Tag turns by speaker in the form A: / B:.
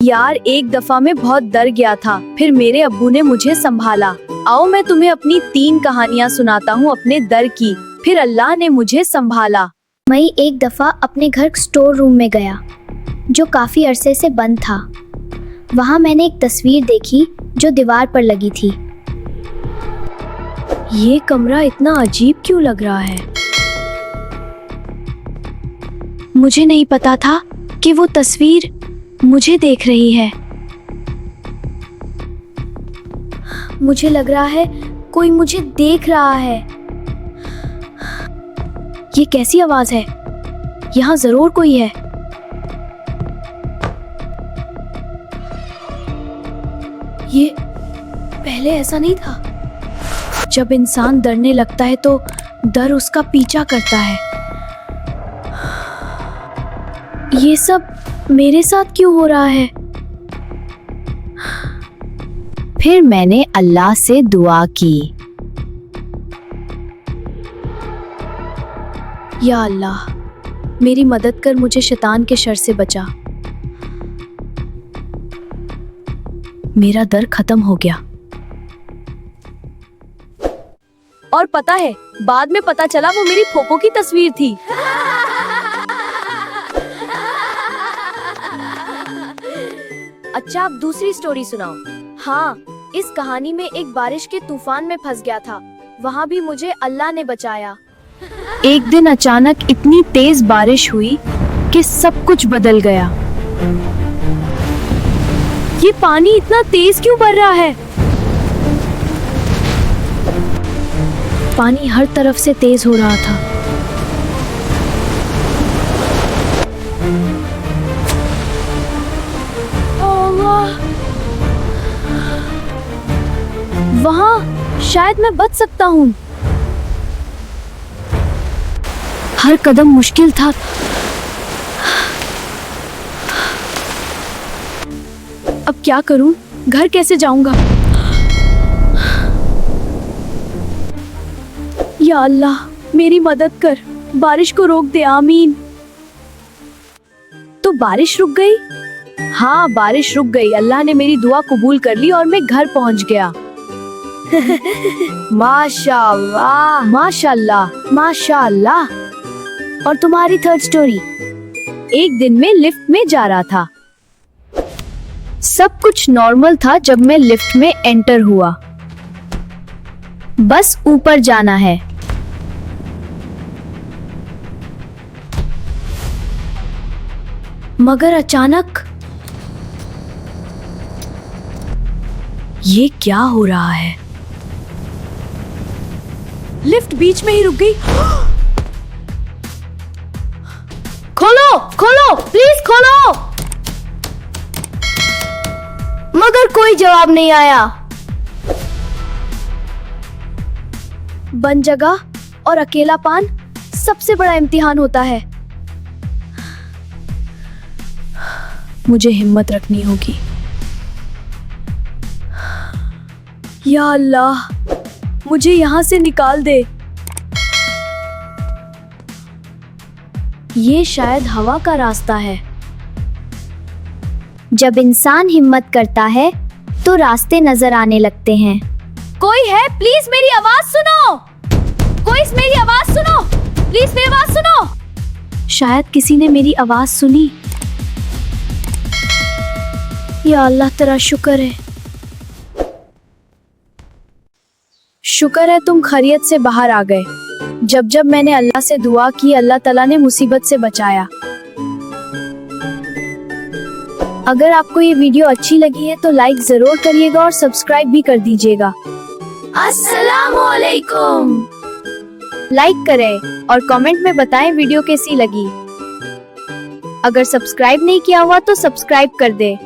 A: यार एक दफा मैं बहुत डर गया था, फिर मेरे अब्बू ने मुझे संभाला। आओ मैं तुम्हें अपनी 3 कहानियाँ सुनाता हूँ अपने डर की, फिर अल्लाह ने मुझे संभाला।
B: मैं एक दफ़ा अपने घर स्टोर रूम में गया जो काफ़ी अरसे से बंद था। वहाँ मैंने एक तस्वीर देखी जो दीवार पर लगी थी।
A: ये कमरा इतना अजीब क्यों लग रहा है? मुझे नहीं पता था कि वो तस्वीर मुझे देख रही है।
B: मुझे लग रहा है कोई मुझे देख रहा है।
A: ये कैसी आवाज है? यहाँ जरूर कोई है। ये पहले ऐसा नहीं था। जब इंसान डरने लगता है तो डर उसका पीछा करता है। ये सब मेरे साथ क्यों हो रहा है?
B: फिर मैंने अल्लाह से दुआ की।
A: या अल्लाह, मेरी मदद कर, मुझे शैतान के शर से बचा। मेरा डर खत्म हो गया। और पता है, बाद में पता चला वो मेरी फोफो की तस्वीर थी। अच्छा, अब दूसरी स्टोरी सुनाओ। हाँ, इस कहानी में एक बारिश के तूफान में फंस गया था। वहाँ भी मुझे अल्लाह ने बचाया। एक दिन अचानक इतनी तेज बारिश हुई कि सब कुछ बदल गया। ये पानी इतना तेज क्यों बढ़ रहा है? पानी हर तरफ से तेज हो रहा था। वहाँ शायद मैं बच सकता हूँ। हर कदम मुश्किल था। अब क्या करूं? घर कैसे जाऊंगा? या अल्लाह, मेरी मदद कर, बारिश को रोक दे, आमीन। तो बारिश रुक गई। हाँ, बारिश रुक गई। अल्लाह ने मेरी दुआ कबूल कर ली और मैं घर पहुंच गया। माशाअल्लाह, माशाअल्लाह, माशाअल्लाह। और तुम्हारी थर्ड स्टोरी? एक दिन मैं लिफ्ट में जा रहा था। सब कुछ नॉर्मल था जब मैं लिफ्ट में एंटर हुआ। बस ऊपर जाना है। मगर अचानक ये क्या हो रहा है? लिफ्ट बीच में ही रुक गई। खोलो, खोलो, प्लीज खोलो। मगर कोई जवाब नहीं आया। बंद जगह और अकेलापन सबसे बड़ा इम्तिहान होता है। मुझे हिम्मत रखनी होगी। या अल्लाह, मुझे यहाँ से निकाल दे। ये शायद हवा का रास्ता है।
B: जब इंसान हिम्मत करता है तो रास्ते नजर आने लगते हैं।
A: कोई है? प्लीज मेरी आवाज सुनो। कोई मेरी आवाज सुनो, प्लीज मेरी आवाज सुनो। शायद किसी ने मेरी आवाज सुनी। या अल्लाह, तेरा शुक्र है। शुक्र है तुम खैरियत से बाहर आ गए। जब जब मैंने अल्लाह से दुआ की, अल्लाह ताला ने मुसीबत से बचाया। अगर आपको ये वीडियो अच्छी लगी है तो लाइक जरूर करिएगा और सब्सक्राइब भी कर दीजिएगा। अस्सलामुअलैकुम। लाइक करें और कमेंट में बताएं वीडियो कैसी लगी। अगर सब्सक्राइब नहीं किया हुआ तो सब्सक्राइब कर दे।